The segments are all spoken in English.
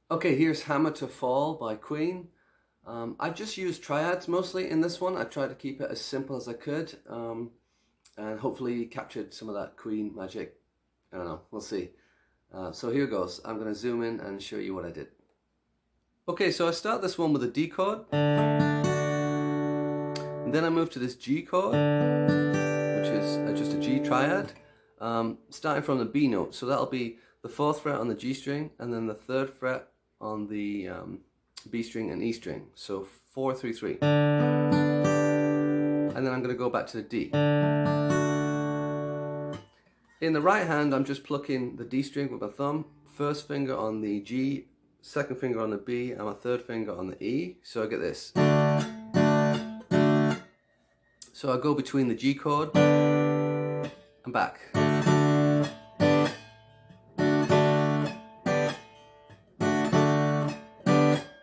Okay, here's Hammer to Fall by Queen. I've just used triads mostly in this one. I tried to keep it as simple as I could and hopefully captured some of that Queen magic. I don't know, we'll see. So here goes. I'm going to zoom in and show you what I did. Okay, so I start this one with a D chord, and then I move to this G chord, which is just a G triad, starting from the B note. So that'll be the 4th fret on the G string, and then the 3rd fret on the B string and E string. So 4, 3, 3. And then I'm going to go back to the D. In the right hand, I'm just plucking the D string with my thumb, first finger on the G, second finger on the B, and my third finger on the E. So I get this. So I go between the G chord and back.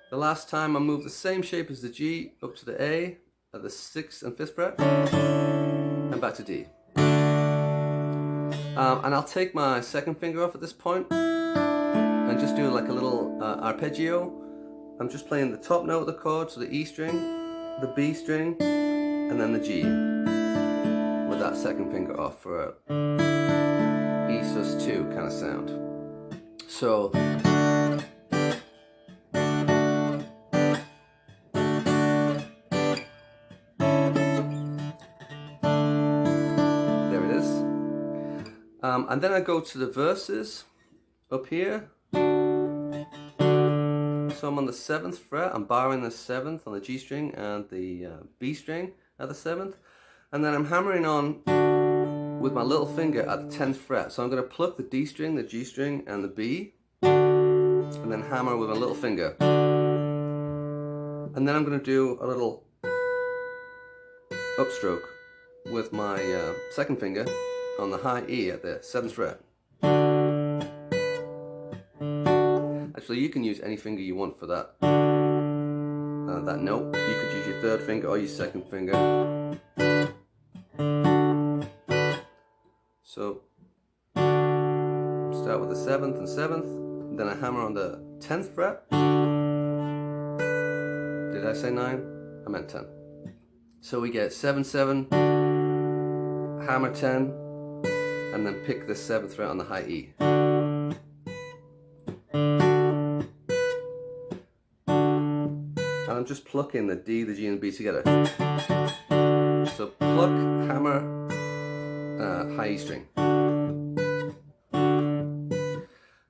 The last time I move the same shape as the G up to the A at the 6th and 5th fret and back to D. And I'll take my second finger off at this point and just do like a little arpeggio. I'm just playing the top note of the chord, so the E string, the B string, and then the G with that second finger off for a E sus2 kind of sound. So there it is. And then I go to the verses up here. So I'm on the 7th fret, I'm barring the 7th on the G string and the B string at the 7th. And then I'm hammering on with my little finger at the 10th fret. So I'm going to pluck the D string, the G string, and the B, and then hammer with my little finger. And then I'm going to do a little upstroke with my second finger on the high E at the 7th fret. Actually, you can use any finger you want for that that note. You could use your 3rd finger or your 2nd finger. So start with the 7th and 7th, then I hammer on the 10th fret. Did I say 9? I meant 10. So we get 7, 7, hammer 10, and then pick the 7th fret on the high E. And I'm just plucking the D, the G, and the B together. So pluck, hammer, high E string.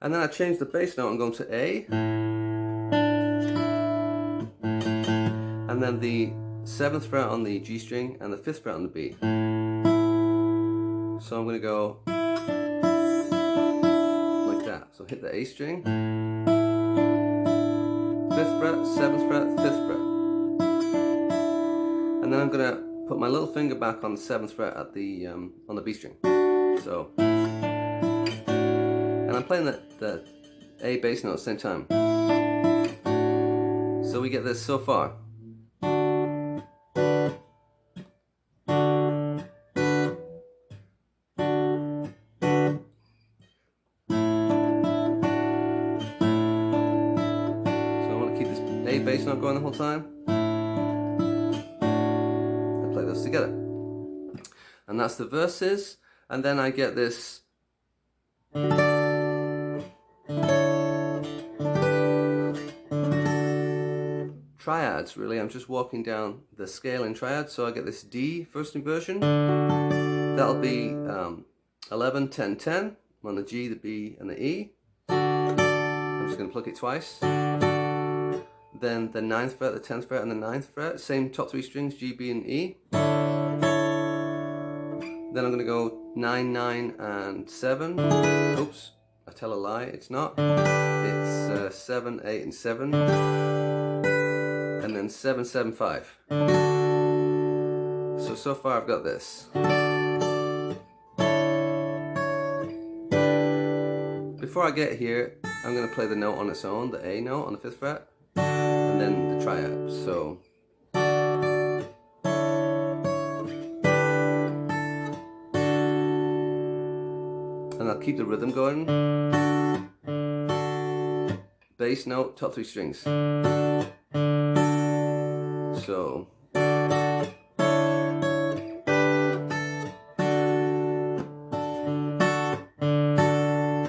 And then I change the bass note and go to A. And then the 7th fret on the G string and the 5th fret on the B. So I'm going to go like that. So hit the A string, 5th fret, 7th fret, 5th fret. And then I'm going to put my little finger back on the 7th fret at the on the B string. So, and I'm playing the A bass note at the same time. So we get this so far. A bass note going the whole time. I play those together. And that's the verses. And then I get this triads, really. I'm just walking down the scale in triads. So I get this D first inversion. That'll be 11, 10, 10 on the G, the B, and the E. I'm just going to pluck it twice. Then the 9th fret, the 10th fret, and the 9th fret. Same top 3 strings, G, B, and E. Then I'm going to go 9, 9, and 7. Oops, I tell a lie, it's not. It's 7, 8, and 7. And then 7, 7, 5. So far I've got this. Before I get here, I'm going to play the note on its own, the A note on the 5th fret. And then the triad. So and I'll keep the rhythm going. bass note, top 3 strings. So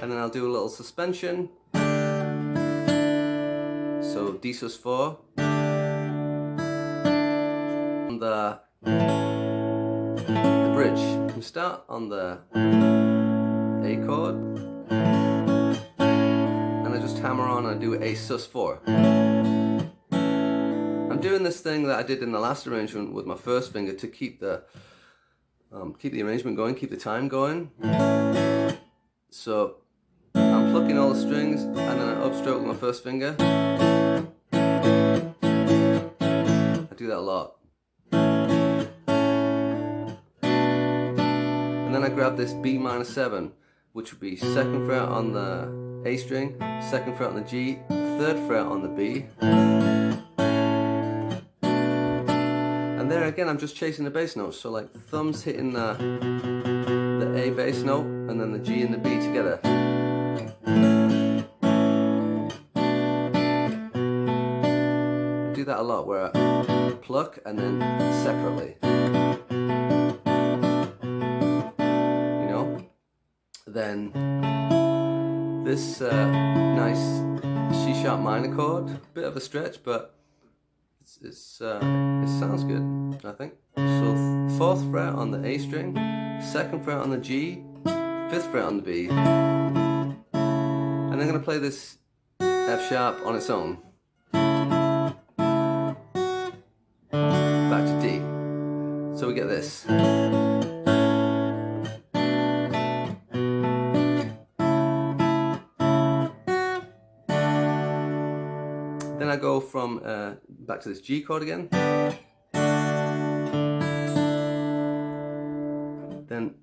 and then I'll do a little suspension. So D sus4 on the bridge. We start on the A chord, and I just hammer on and I do A sus4. I'm doing this thing that I did in the last arrangement with my first finger to keep the arrangement going, keep the time going. So I'm plucking all the strings and then I upstroke with my first finger. I do that a lot. And then I grab this B minor 7, which would be 2nd fret on the A string, 2nd fret on the G, 3rd fret on the B. And there again, I'm just chasing the bass notes. So like thumbs hitting the A bass note and then the G and the B together. I do that a lot where I pluck and then separately. You know? Then this nice C sharp minor chord, bit of a stretch, but it sounds good, I think. So 4th fret on the A string, 2nd fret on the G, 5th fret on the B, and I'm going to play this F sharp on its own. Back to D. So we get this. Then I go from back to this G chord again. Then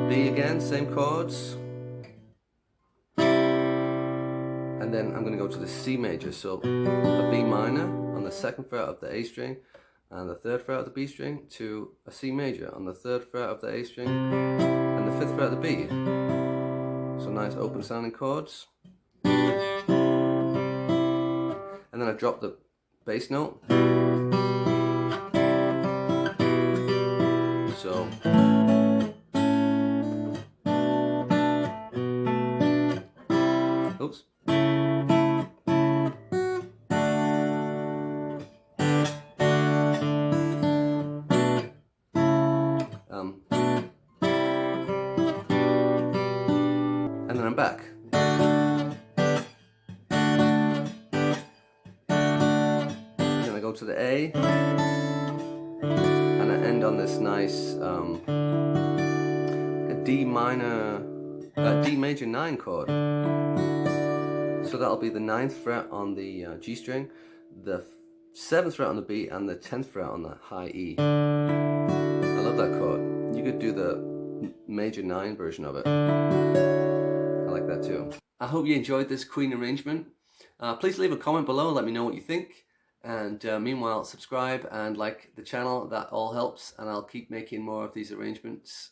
B again, same chords. And then I'm going to go to the C major, so a B minor on the 2nd fret of the A string and the 3rd fret of the B string to a C major on the 3rd fret of the A string and the 5th fret of the B. So nice open sounding chords. And then I drop the bass note. So oops. And then I'm back. Then I go to the A, and I end on this nice D major 9 chord. So that'll be the 9th fret on the G string, the 7th fret on the B, and the 10th fret on the high E. I love that chord. You could do the major 9 version of it. I like that too. I hope you enjoyed this Queen arrangement. Please leave a comment below, let me know what you think. And meanwhile, subscribe and like the channel, that all helps, and I'll keep making more of these arrangements